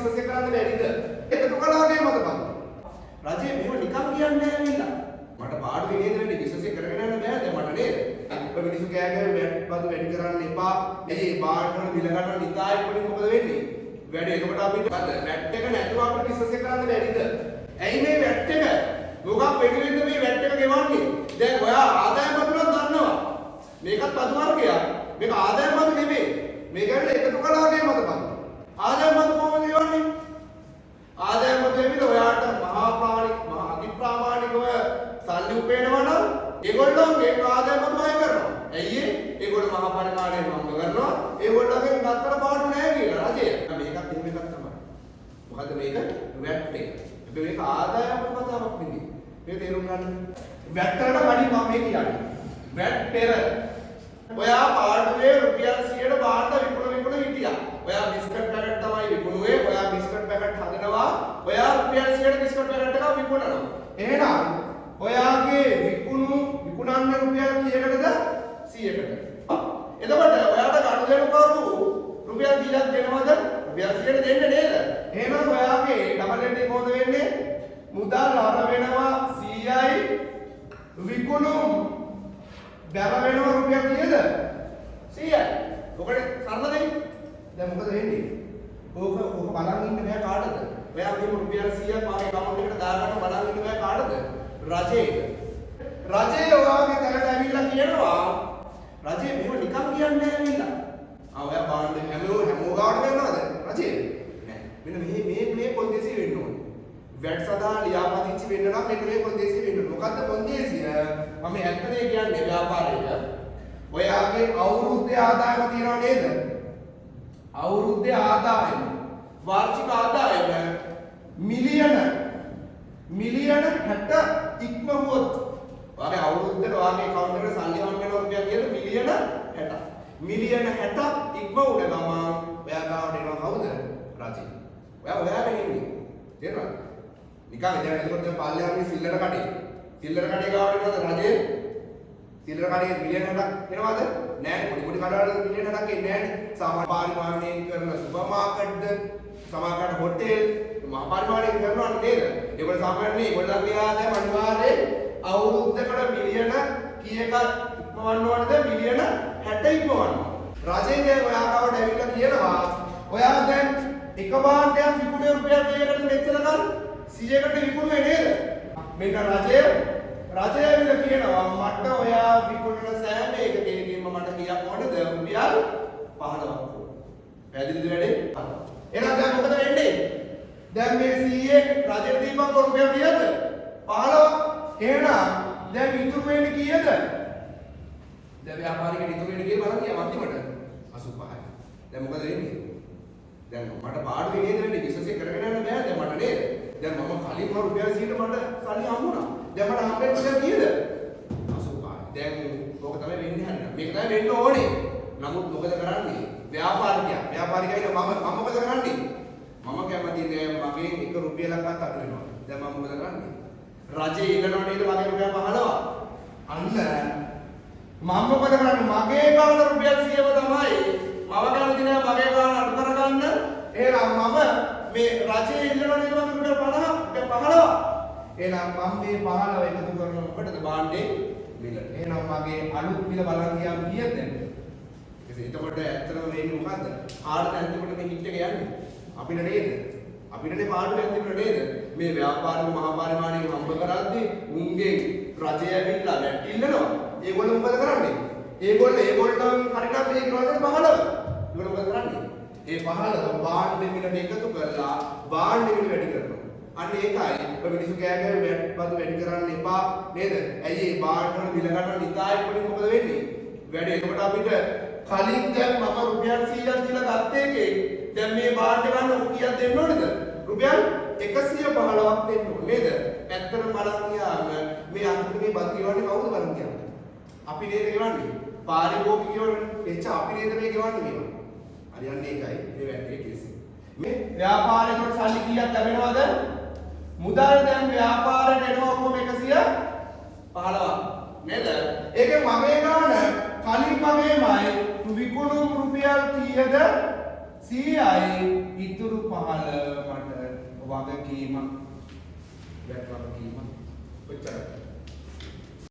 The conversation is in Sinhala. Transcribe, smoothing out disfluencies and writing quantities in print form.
බිස්නස් එක කරන්න බැරිද? එකතු කළාගේ මත බලන්න. රජේ මේව නිකන් කියන්නේ නැහැ නේද? මට පාඩු නේද බිස්නස් එක කරගෙන යන්න බෑ දැන් මට නේද? ඔය මිනිස්සු කෑගේ වැට්පත් වැඩි කරන්න එපා. මේ බාඩ් වල බිල ගන්න නිතායි වලින් මොකද වෙන්නේ? වැඩි එතකොට අපිට වැට් එක නැතුව අපිට බිස්නස් එක කරන්න බැරිද? ඇයි මේ වැට් එක? මොකක් වෙනුවෙන්ද මේ වැට් එක ගෙවන්නේ? දැන් ඔයා ආදායම බදුනක් ගන්නවා. මේකත් බදු වර්ගයක්. මේක ආදායම බදු නෙමෙයි. මේක ඇවිල්ලා එකතු කළාගේ මත බදු. ආදායම බදු කොහොමද ගෙවන්නේ? ආදායම බදු ඇවිල්ලා ඔයාට මහා අතිප්‍රාමාණිකව සල්ලි උපයනවා නම් ඒගොල්ලෝගේ ආදායම බදු අය කරනවා. ඇයි ඒ? ඒගොල්ලෝ මහා පරිමාණයෙන් හම්බ කරනවා. ඒගොල්ලෝගෙන් ගත්තට පාඩු නැහැ කියලා රජය. මේකත් එහෙම එකක් තමයි. මොකද මේක වැට් එක. මේක ආදායම කතාවක් නෙමෙයි. මේක තේරුම් ගන්න. වැට් වලට කලින් මම මේ කියන්නේ. වැට් පෙර ඔයා පාඩුවේ රුපියල් 100ට බාන්න විකුණ හිටියා. ඔයා බිස්කට් පැකට් තමයි විකුණුවේ. ඔයා බිස්කට් පැකට් හදනවා. ඔයා රුපියල් 100ට බිස්කට් පැකට් එකක් විකුණනවා. එහෙනම් ඔයාගේ විකුණන්න රුපියල් කීයකටද? 100කට. එතකොට ඔයාට ගනුදෙනුකරු රුපියල් කීයක් දෙනවද? රුපියල් 100ට දෙන්නේ නේද? එහෙනම් ඔයාගේ ඩබල් එන්නේ කොහොමද වෙන්නේ? මුදල් අර වෙනවා 100යි විකුණුම් බැර වෙනවා රුපියල් කීයද? 100යි. ඔකට සරලනේ. දැන් මොකද වෙන්නේ? ඕක බලන් ඉන්න බෑ කාටද? ඔයා කියමු රුපියල් 100ක් මාගේ account එකට දාගන්න බලන් ඉන්න බෑ කාටද? රජේට. රජේ ඔයාගේ තැනට ඇවිල්ලා කියනවා රජේ මේව නිකන් කියන්නේ නැහැ නේද? ඔයා බාන්න හැමෝ ගාවට කරනවද? රජේ නෑ. මෙන්න මේ පොන්දේසිය වෙන්න ඕනේ. වැට් සඳහා ලියාපදිංචි වෙන්න නම් මෙන්න මේ පොන්දේසිය වෙන්න ඕනේ. මොකද්ද පොන්දේසිය? මම ඇත්තනේ කියන්නේ ව්‍යාපාරයට. ඔයාගේ අවුරුද්දේ ආදායම තියනවා නේද? අවුරුද්දේ ආදායම වාර්ෂික ආදායම මිලියන 60 ඉක්මවුවොත් ඔයාගේ අවුරුද්දට ඔයාගේ account එකට සල්ලි හම් වෙනවා රුපියල් කියලා මිලියන 60. මිලියන 60 ඉක්මවුන ගමන් ඔයා ගාවට එනවා කවුද? රජේ. ඔයාගෙන ඉන්නේ. තේරුණාද? නිකන් දැන් එතකොට දැන් පල්ලෙහාගේ සිල්ලර කඩේ. සිල්ලර කඩේ ගාවට එනවද රජේ? සිල්ලර කඩේ මිලියන 60ක් එනවද? නෑනේ. පොඩි කඩවල මිලියන 60ක් එන්නේ නෑනේ. සාමාන්‍ය පරිමාණයෙන් කරන සුපර් මාකට්ද, සමාජගත හොටෙල්, මහා පරිමාණයෙන් කරනවා නේද? ඒගොල්ලෝ සාමාන්‍යයෙන් ඒගොල්ලන්ගේ ආදායම අනිවාර්යයෙන් අවුරුද්දකට මිලියන කීයක ඉක්මවන්න ඕනද? මිලියන 60 ඉක්මවන්න. රජේ දැන් ඔයා ගාවට ඇවිල්ලා කියනවා ඔයා දැන් එක භාණ්ඩයක් විකුණේ රුපියල් කීයකටද මෙච්චර කල්? 100කට විකුණුවේ නේද? මෙන්න රජය ඇවිල්ලා කියනවා මට ඔයා විකුණන සෑම එකකකින්ම මට කීයක් ඕනද? රුපියල් 15ක්. පැහැදිලිද වැඩේ? එහෙනම් දැන් මොකද වෙන්නේ? දැන් මේ 100 රජයට දීපන් රුපියල් කීයද? 15ක්. එහෙනම් දැන් ඉතුරු වෙන්නේ කීයද? දැන් ව්‍යාපාරිකයට ඉතුරු වෙන්නේ කීයද බලන්න කියා මන්තිමට 85යි. දැන් මොකද වෙන්නේ? දැන් මට පාඩුවේ නේද වෙන්නේ බිස්නස් එක කරගෙන යන්න බෑ දැන් මට නේද? දැන් මම කලින් රුපියල් 100ට මට සල්ලි හම්බුණා. දැන් මට හම්බෙන්නේ කීයද? 85යි. දැන් ඕක තමයි වෙන්නේ හරියට. මේක තමයි වෙන්න ඕනේ. නමුත් මොකද කරන්නේ? ව්‍යාපාරිකයා මම මොකද කරන්නේ? මම කැමති නෑ මගෙන් එක රුපියලක්වත් අඩු වෙනවා. දැන් මම මොකද කරන්නේ? රජේ ඉල්ලනවා නේද මගේ රුපියල් 15ක්. අන්න මම මොකද කරන්නේ? මගේ ගාන රුපියල් 100ව තමයි. මම කැමති නෑ මගේ ගාන අඩු කරගන්න. එහෙනම් මම මේ රජේ ඉල්ලනවා නේද මගේ රුපියල් 15ක්. එහෙනම් මම මේ 15 එකතු කරන මොකටද බාණ්ඩේ බිල. එහෙනම් මගේ අලුත් බිල බලන් ගියාම කීයද දැන්? එතකොට ඇත්තටම වෙන්නේ මොකද්ද? ආඩට ඇත්තට මේ හිට් එක යන්නේ. අපිට නේද? අපිටනේ පාඩුව ඇත්තට නේද? මේ ව්‍යාපාරික මහා පරිමාණයෙන් හම්බ කරද්දී උන්ගේ රජය ඇවිල්ලා වැට් ඉල්ලනවා. ඒගොල්ලෝ මොකද කරන්නේ? ඒගොල්ලන් හරිනම් මේ කරන්නේ 15. ඒගොල්ලෝ මොකද කරන්නේ? ඒ 15 බාණ්ඩ මිලට එකතු කරලා බාණ්ඩ මිල වැඩි කරනවා. අන්න ඒකයි ඔය මිනිස්සු කෑගේ වැට්පත් වැඩි කරන්න එපා නේද? ඇයි මේ බාණ්ඩ වල මිල ගන්න නිතායි වලින් මොකද වෙන්නේ? වැඩි. එතකොට අපිට කලින් දැන් මම රුපියල් 100ක් දීලා ගත්ත එකේ දැන් මේ බාණ්ඩ ගන්න ඔක කීයක් දෙන්න ඕනද? රුපියල් 115ක් දෙන්න ඕනේ නේද? ඇත්තටම බලන් ගියාම මේ අන්තිමේ බදු ගෙවන්නේ කවුද බලන් ගියාම? අපි නේද ගෙවන්නේ? පාරිභෝගිකයෝ එච්ච අපි නේද මේ ගෙවන්නේ මේවා. හරියන්නේ ඒකයි මේ වැටේ කේස් එක. මේ ව්‍යාපාරයකට සල්ලි කීයක් ලැබෙනවද? මුදල් දැන් ව්‍යාපාරයට එනවා ඔක්කොම 115ක් නේද? ඒකේ මගේ ගාන කලින් මගේමයි විකුණුම් රුපියල් කීයද? 100යි ඉතුරු 15 මට වගකීමක්. වැට් වගකීමක්.